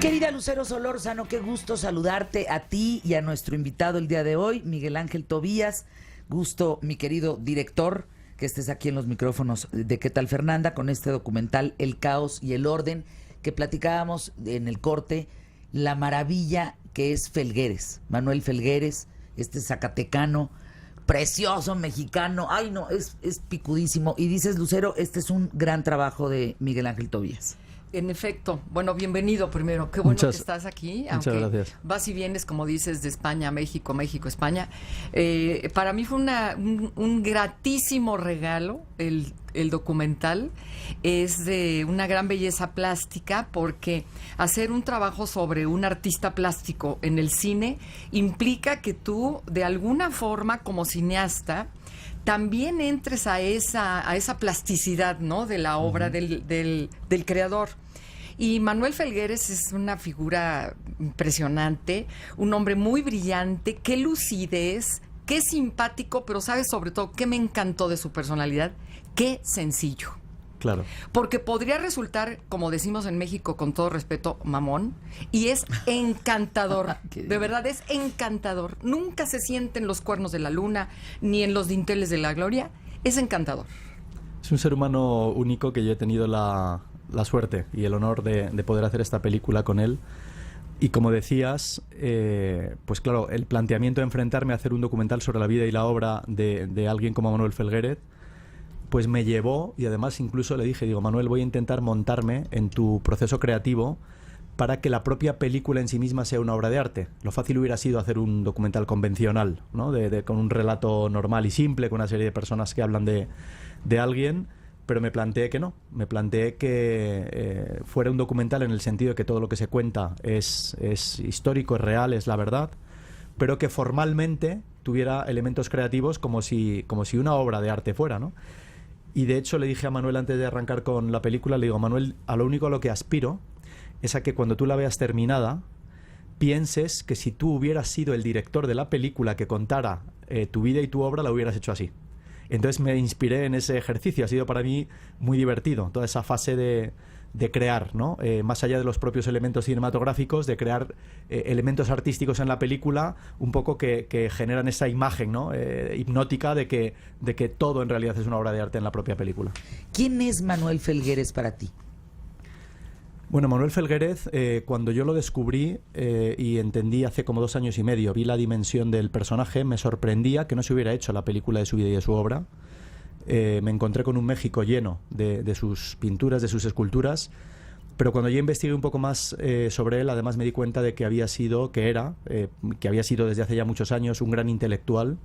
Querida Lucero Solórzano, qué gusto saludarte a ti y a nuestro invitado el día de hoy, Miguel Ángel Tobías. Gusto, mi querido director, que estés aquí en los micrófonos de ¿Qué tal, Fernanda?, con este documental El caos y el orden, que platicábamos en el corte, la maravilla que es Felgueres, Manuel Felgueres, este zacatecano, precioso mexicano. Ay, no, es picudísimo. Y dices, Lucero, este es un gran trabajo de Miguel Ángel Tobías. En efecto, bueno, bienvenido primero, qué bueno que estás aquí, muchas gracias. Vas y vienes, como dices, de España a México, México, España. Para mí fue un gratísimo regalo el documental, es de una gran belleza plástica, porque hacer un trabajo sobre un artista plástico en el cine implica que tú, de alguna forma, como cineasta, también entres a esa plasticidad, ¿no?, de la obra del creador. Y Manuel Felgueres es una figura impresionante, un hombre muy brillante, qué lucidez, qué simpático, pero sabes sobre todo qué me encantó de su personalidad, qué sencillo. Claro. Porque podría resultar, como decimos en México, con todo respeto, mamón, y es encantador. De verdad, es encantador. Nunca se siente en los cuernos de la luna, ni en los dinteles de la gloria. Es encantador. Es un ser humano único que yo he tenido la suerte y el honor de poder hacer esta película con él. Y como decías, pues claro, el planteamiento de enfrentarme a hacer un documental sobre la vida y la obra de alguien como Manuel Felgueres, pues me llevó, y además incluso le dije, digo, Manuel, voy a intentar montarme en tu proceso creativo para que la propia película en sí misma sea una obra de arte. Lo fácil hubiera sido hacer un documental convencional, ¿no?, con un relato normal y simple, con una serie de personas que hablan de alguien, pero me planteé que no. Me planteé que fuera un documental en el sentido de que todo lo que se cuenta es histórico, es real, es la verdad, pero que formalmente tuviera elementos creativos como si una obra de arte fuera, ¿no? Y de hecho le dije a Manuel antes de arrancar con la película, le digo, Manuel, a lo único a lo que aspiro es a que cuando tú la veas terminada, pienses que si tú hubieras sido el director de la película que contara tu vida y tu obra, la hubieras hecho así. Entonces me inspiré en ese ejercicio, ha sido para mí muy divertido, toda esa fase de crear, ¿no? Más allá de los propios elementos cinematográficos, de crear elementos artísticos en la película, un poco que generan esa imagen, ¿no?, hipnótica de que todo en realidad es una obra de arte en la propia película. ¿Quién es Manuel Felgueres para ti? Bueno, Manuel Felgueres, cuando yo lo descubrí y entendí hace como 2 años y medio, vi la dimensión del personaje, me sorprendía que no se hubiera hecho la película de su vida y de su obra. Me encontré con un México lleno de sus pinturas, de sus esculturas, pero cuando yo investigué un poco más sobre él, además me di cuenta de que había sido desde hace ya muchos años un gran intelectual,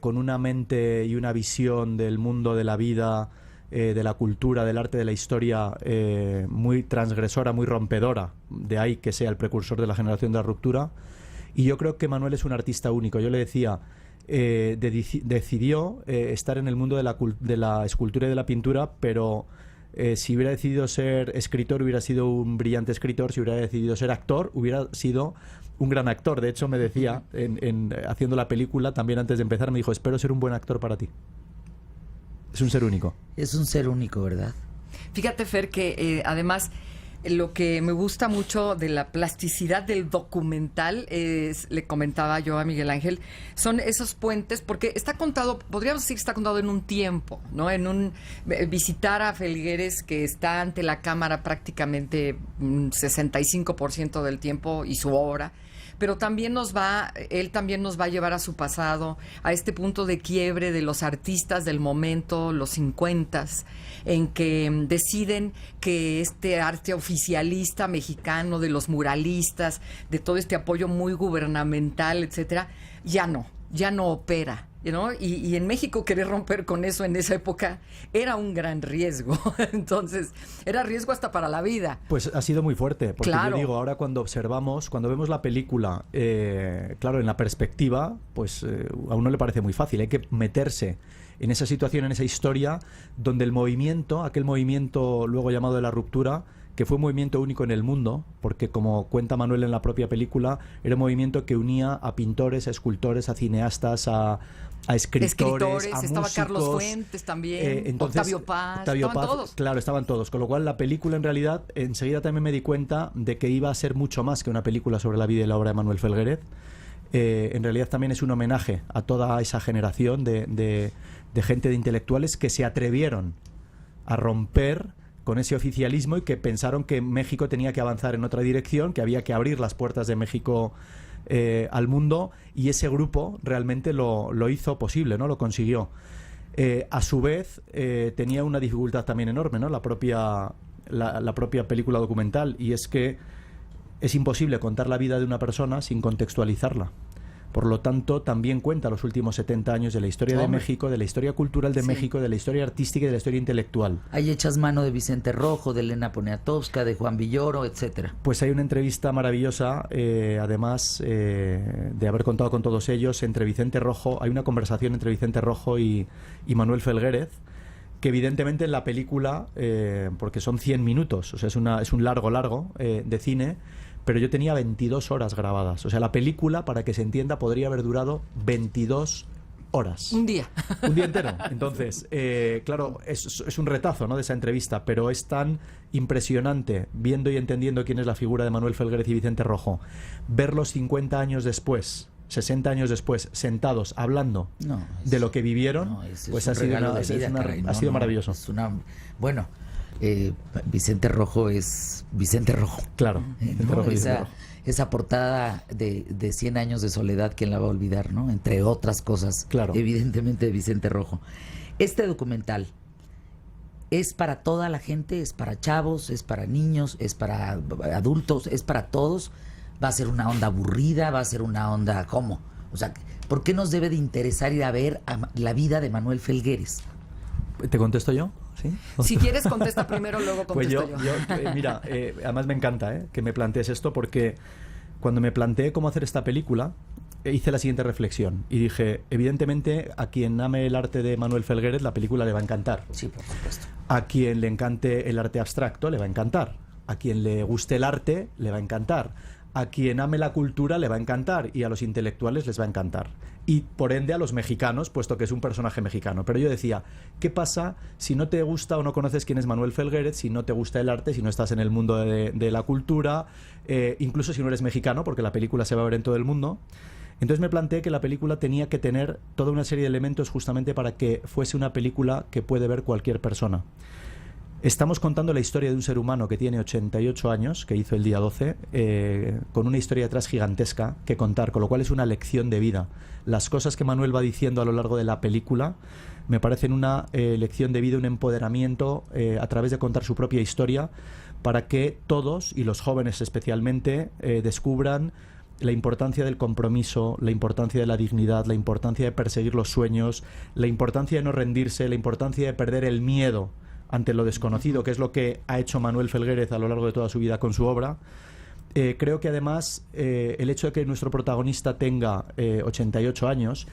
con una mente y una visión del mundo, de la vida, de la cultura, del arte, de la historia, muy transgresora, muy rompedora, de ahí que sea el precursor de la generación de la ruptura. Y yo creo que Manuel es un artista único. Yo le decía, decidió estar en el mundo de la escultura y de la pintura, pero si hubiera decidido ser escritor, hubiera sido un brillante escritor. Si hubiera decidido ser actor, hubiera sido un gran actor. De hecho, me decía, haciendo la película, también antes de empezar, me dijo, espero ser un buen actor para ti. Es un ser único. Es un ser único, ¿verdad? Fíjate, Fer, que además lo que me gusta mucho de la plasticidad del documental es, le comentaba yo a Miguel Ángel, son esos puentes, porque está contado, podríamos decir que está contado en un tiempo, ¿no? Visitar a Felgueres, que está ante la cámara prácticamente 65% del tiempo, y su obra, pero también él también nos va a llevar a su pasado, a este punto de quiebre de los artistas del momento, los 50s, en que deciden que este arte oficialista mexicano, de los muralistas, de todo este apoyo muy gubernamental, etcétera, ya no opera, ¿no? Y en México querer romper con eso en esa época era un gran riesgo. Entonces, era riesgo hasta para la vida. Pues ha sido muy fuerte, porque claro. Yo digo, ahora cuando vemos la película, claro, en la perspectiva, pues a uno le parece muy fácil. Hay que meterse en esa situación, en esa historia, donde aquel movimiento luego llamado de la ruptura, que fue un movimiento único en el mundo, porque como cuenta Manuel en la propia película, era un movimiento que unía a pintores, a escultores, a cineastas, a escritores, a estaba músicos. Carlos Fuentes también, Entonces, Octavio Paz, estaban todos. Claro, estaban todos. Con lo cual la película en realidad, enseguida también me di cuenta de que iba a ser mucho más que una película sobre la vida y la obra de Manuel Felguérez. En realidad también es un homenaje a toda esa generación de gente, de intelectuales que se atrevieron a romper con ese oficialismo y que pensaron que México tenía que avanzar en otra dirección, que había que abrir las puertas de México al mundo, y ese grupo realmente lo hizo posible, ¿no? Lo consiguió. A su vez, tenía una dificultad también enorme, ¿no? La propia película documental, y es que es imposible contar la vida de una persona sin contextualizarla. Por lo tanto, también cuenta los últimos 70 años de la historia de México, de la historia cultural de México, de la historia artística y de la historia intelectual. Ahí echas mano de Vicente Rojo, de Elena Poniatowska, de Juan Villoro, etcétera. Pues hay una entrevista maravillosa, además de haber contado con todos ellos, entre Vicente Rojo, hay una conversación entre Vicente Rojo y Manuel Felguérez, que evidentemente en la película, porque son 100 minutos, o sea, es un largo de cine, pero yo tenía 22 horas grabadas. O sea, la película, para que se entienda, podría haber durado 22 horas. Un día. Un día entero. Entonces, claro, es un retazo, ¿no?, de esa entrevista, pero es tan impresionante, viendo y entendiendo quién es la figura de Manuel Felguérez y Vicente Rojo, verlos 50 años después, 60 años después, sentados, hablando de lo que vivieron, pues ha sido maravilloso. Bueno, Vicente Rojo es Vicente Rojo. Claro. ¿No? Esa portada de 100 años de soledad, ¿quién la va a olvidar, no? Entre otras cosas, claro, evidentemente de Vicente Rojo. Este documental es para toda la gente, es para chavos, es para niños, es para adultos, es para todos. Va a ser una onda aburrida, va a ser una onda, ¿cómo? O sea, ¿por qué nos debe de interesar ir a ver la vida de Manuel Felguérez? ¿Te contesto yo? ¿Sí? Si quieres, contesta primero, luego contesto pues yo. Mira, además me encanta que me plantees esto, porque cuando me planteé cómo hacer esta película, hice la siguiente reflexión y dije, evidentemente, a quien ame el arte de Manuel Felguérez, la película le va a encantar. Sí, por supuesto. A quien le encante el arte abstracto, le va a encantar. A quien le guste el arte, le va a encantar. A quien ame la cultura le va a encantar, y a los intelectuales les va a encantar, y por ende a los mexicanos, puesto que es un personaje mexicano. Pero yo decía, ¿qué pasa si no te gusta o no conoces quién es Manuel Felguérez, si no te gusta el arte, si no estás en el mundo de la cultura, incluso si no eres mexicano, porque la película se va a ver en todo el mundo? Entonces me planteé que la película tenía que tener toda una serie de elementos justamente para que fuese una película que puede ver cualquier persona. Estamos contando la historia de un ser humano que tiene 88 años, que hizo el día 12, con una historia detrás gigantesca que contar, con lo cual es una lección de vida. Las cosas que Manuel va diciendo a lo largo de la película me parecen una lección de vida, un empoderamiento a través de contar su propia historia, para que todos, y los jóvenes especialmente, descubran la importancia del compromiso, la importancia de la dignidad, la importancia de perseguir los sueños, la importancia de no rendirse, la importancia de perder el miedo ante lo desconocido, que es lo que ha hecho Manuel Felguérez a lo largo de toda su vida con su obra. Creo que además el hecho de que nuestro protagonista tenga 88 años,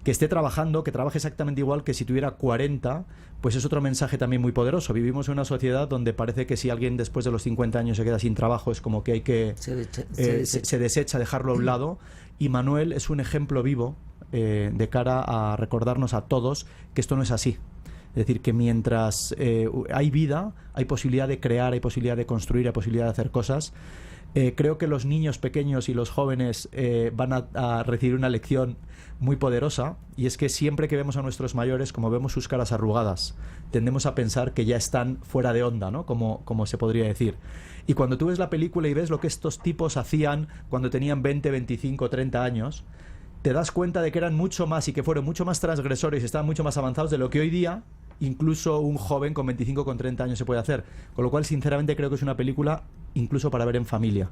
que esté trabajando, que trabaje exactamente igual que si tuviera 40, pues es otro mensaje también muy poderoso. Vivimos en una sociedad donde parece que si alguien después de los 50 años se queda sin trabajo, es como que hay que... Se desecha, dejarlo a un lado. Y Manuel es un ejemplo vivo de cara a recordarnos a todos que esto no es así. Es decir, que mientras hay vida, hay posibilidad de crear, hay posibilidad de construir, hay posibilidad de hacer cosas. Creo que los niños pequeños y los jóvenes van a recibir una lección muy poderosa, y es que siempre que vemos a nuestros mayores, como vemos sus caras arrugadas, tendemos a pensar que ya están fuera de onda, ¿no? Como se podría decir. Y cuando tú ves la película y ves lo que estos tipos hacían cuando tenían 20, 25, 30 años, te das cuenta de que eran mucho más y que fueron mucho más transgresores y estaban mucho más avanzados de lo que hoy día incluso un joven con 25, con 30 años se puede hacer. Con lo cual, sinceramente, creo que es una película incluso para ver en familia,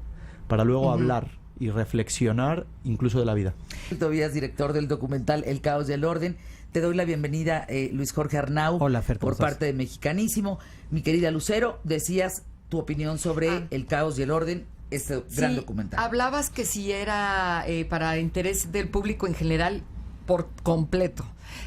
para luego hablar y reflexionar incluso de la vida. Tobías, director del documental El Caos y el Orden. Te doy la bienvenida, Luis Jorge Arnau. Hola, Fer, por parte de Mexicanísimo. Mi querida Lucero, decías tu opinión sobre El Caos y el Orden, este gran documental. Hablabas que si era para interés del público en general, por completo.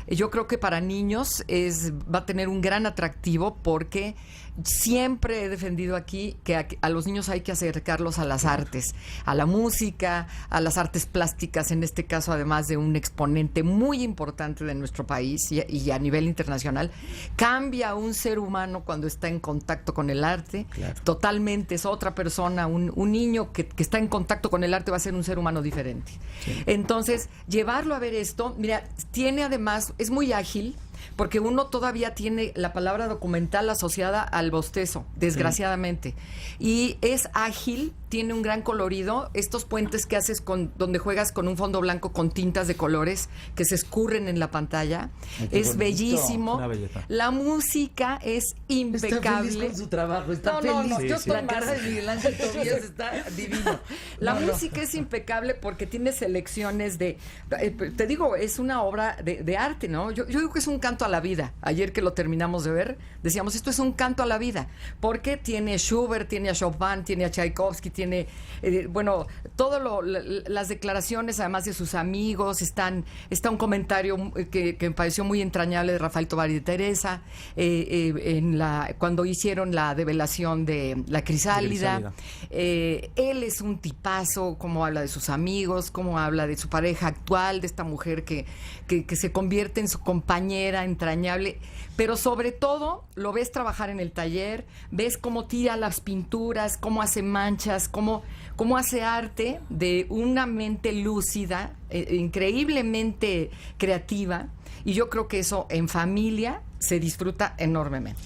Yo creo que para niños va a tener un gran atractivo porque siempre he defendido aquí que a los niños hay que acercarlos a las artes, a la música, a las artes plásticas, en este caso además de un exponente muy importante de nuestro país y a nivel internacional. Cambia un ser humano cuando está en contacto con el arte, totalmente es otra persona, un niño que está en contacto con el arte va a ser un ser humano diferente. Sí. Entonces, llevarlo a ver esto, mira, tiene además, es muy ágil, porque uno todavía tiene la palabra documental asociada al bostezo, desgraciadamente. Y es ágil, tiene un gran colorido. Estos puentes que haces donde juegas con un fondo blanco con tintas de colores que se escurren en la pantalla. Es bellísimo. Una belleza. La música es impecable. Está feliz con su trabajo, está feliz. No, yo la cara de Miguel Ángel Tobías está divino. La música es impecable porque tiene selecciones de... te digo, es una obra de arte, ¿no? Yo digo que es un canto a la vida. Ayer que lo terminamos de ver, decíamos, esto es un canto a la vida, porque tiene Schubert, tiene a Chopin, tiene a Tchaikovsky, tiene, las declaraciones, además de sus amigos, está un comentario que me pareció muy entrañable de Rafael Tovar y de Teresa, cuando hicieron la develación de la Crisálida. Él es un tipazo, cómo habla de sus amigos, cómo habla de su pareja actual, de esta mujer que se convierte en su compañera entrañable, pero sobre todo lo ves trabajar en el taller, ves cómo tira las pinturas, cómo hace manchas, cómo hace arte de una mente lúcida, increíblemente creativa, y yo creo que eso en familia se disfruta enormemente.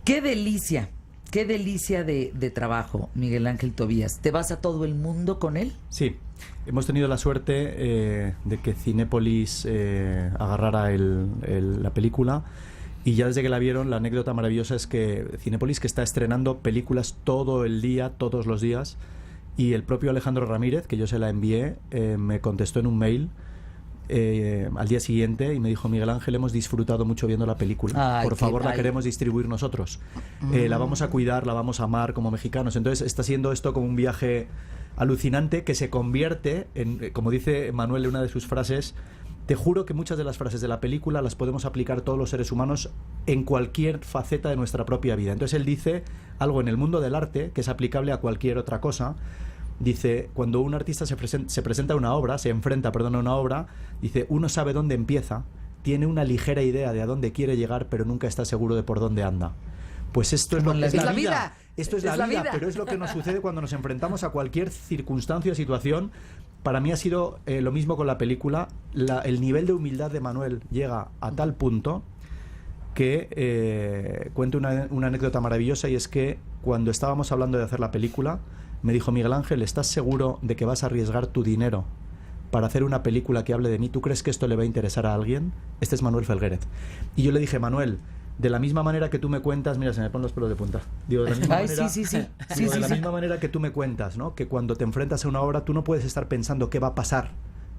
¡Qué delicia! ¡Qué delicia de trabajo, Miguel Ángel Tobías! ¿Te vas a todo el mundo con él? Sí, hemos tenido la suerte de que Cinépolis agarrara la película, y ya desde que la vieron, la anécdota maravillosa es que Cinépolis, que está estrenando películas todo el día, todos los días, y el propio Alejandro Ramírez, que yo se la envié, me contestó en un mail al día siguiente y me dijo: Miguel Ángel, hemos disfrutado mucho viendo la película. Por favor, la queremos distribuir nosotros. La vamos a cuidar, la vamos a amar como mexicanos. Entonces está siendo esto como un viaje alucinante que se convierte en, como dice Manuel en una de sus frases, te juro que muchas de las frases de la película las podemos aplicar todos los seres humanos en cualquier faceta de nuestra propia vida. Entonces él dice algo en el mundo del arte que es aplicable a cualquier otra cosa. Dice, cuando un artista se enfrenta a una obra, dice, uno sabe dónde empieza, tiene una ligera idea de a dónde quiere llegar, pero nunca está seguro de por dónde anda. Pues esto es lo que es la vida. Esto es la vida, pero es lo que nos sucede cuando nos enfrentamos a cualquier circunstancia o situación. Para mí ha sido lo mismo con la película. El nivel de humildad de Manuel llega a tal punto que cuento una anécdota maravillosa, y es que cuando estábamos hablando de hacer la película, me dijo: Miguel Ángel, ¿estás seguro de que vas a arriesgar tu dinero para hacer una película que hable de mí? ¿Tú crees que esto le va a interesar a alguien? Este es Manuel Felguérez. Y yo le dije: Manuel, de la misma manera que tú me cuentas, mira, se me ponen los pelos de punta. Digo, de la misma manera, de la misma manera que tú me cuentas, ¿no? Que cuando te enfrentas a una obra, tú no puedes estar pensando qué va a pasar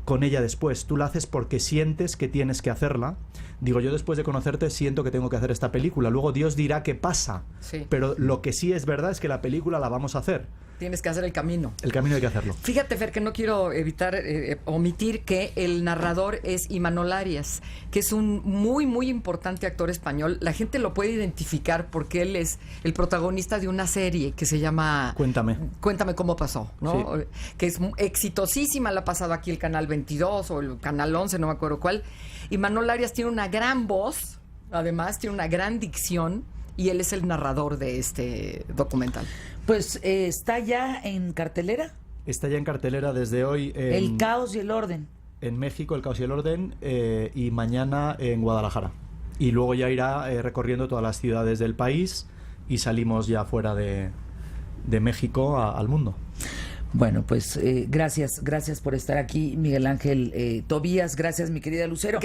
con ella después. Tú la haces porque sientes que tienes que hacerla. Digo, yo después de conocerte siento que tengo que hacer esta película. Luego Dios dirá qué pasa. Sí. Pero lo que sí es verdad es que la película la vamos a hacer. Tienes que hacer el camino. El camino hay que hacerlo. Fíjate, Fer, que no quiero evitar omitir que el narrador es Imanol Arias, que es un muy, muy importante actor español. La gente lo puede identificar porque él es el protagonista de una serie que se llama Cuéntame cómo pasó, ¿no? Sí. Que es exitosísima, la ha pasado aquí el Canal 22 o el Canal 11, no me acuerdo cuál. Imanol Arias tiene una gran voz, además tiene una gran dicción, y él es el narrador de este documental. Pues está ya en cartelera. Está ya en cartelera desde hoy. El caos y el orden. En México, El caos y el orden, y mañana en Guadalajara. Y luego ya irá recorriendo todas las ciudades del país y salimos ya fuera de México al mundo. Bueno, pues gracias por estar aquí, Miguel Ángel Tobías. Gracias, mi querida Lucero.